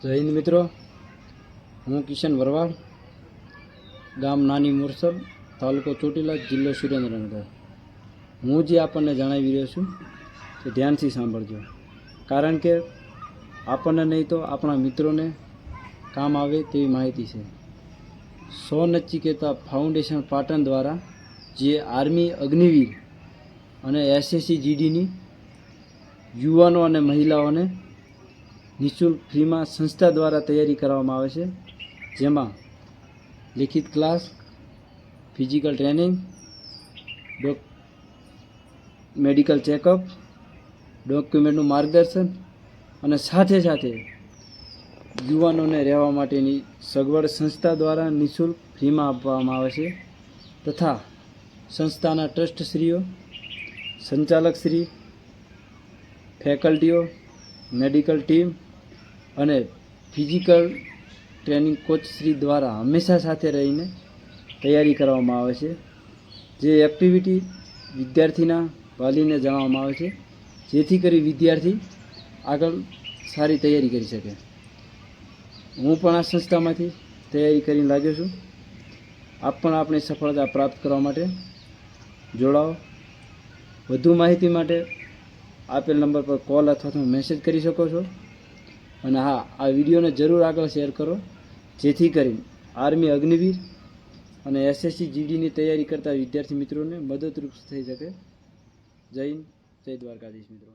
જય હિન્દ મિત્રો, હું કિશન વરવાડ, ગામ નાની મોરસલ, તાલુકો ચોટીલા, જિલ્લો સુરેન્દ્રનગર. હું જે આપણને જણાવી રહ્યો છું તે ધ્યાનથી સાંભળજો, કારણ કે આપણને નહીં તો આપણા મિત્રોને કામ આવે તેવી માહિતી છે. સો નચિકેતા ફાઉન્ડેશન પાટણ દ્વારા જે આર્મી અગ્નિવીર અને એસએસસી જીડીની યુવાનો અને મહિલાઓને નિઃશુલ્ક ફ્રીમાં સંસ્થા દ્વારા તૈયારી કરવામાં આવે છે, જેમાં લિખિત class, physical training, medical checkup, ડોક્યુમેન્ટનું માર્ગદર્શન અને સાથે સાથે યુવાનોને રહેવા માટેની સગવડ સંસ્થા દ્વારા નિઃશુલ્ક ફ્રીમાં આપવામાં આવે છે. તથા સંસ્થાના ટ્રસ્ટશ્રીઓ, સંચાલકશ્રી, ફેકલ્ટીઓ, મેડિકલ ટીમ અને ફિઝિકલ ટ્રેનિંગ કોચશ્રી દ્વારા હંમેશા સાથે રહીને તૈયારી કરવામાં આવે છે. જે એક્ટિવિટી વિદ્યાર્થીના વાલીને જણાવવામાં આવે છે, જેથી કરી વિદ્યાર્થી આગળ સારી તૈયારી કરી શકે. હું પણ આ સંસ્થામાંથી તૈયારી કરીને લાગ્યો છું. આપ પણ આપણી સફળતા પ્રાપ્ત કરવા માટે જોડાઓ. વધુ માહિતી માટે આપેલ નંબર પર કોલ અથવા તો મેસેજ કરી શકો છો. અને હા, આ વિડીયોને જરૂર આગળ શેર કરો, જેથી કરીને આર્મી અગ્નિવીર અને એસએસસી જીડીની તૈયારી કરતા વિદ્યાર્થી મિત્રોને મદદરૂપ થઈ શકે. જય હિન્દ, જય દ્વારકાધીશ મિત્રો.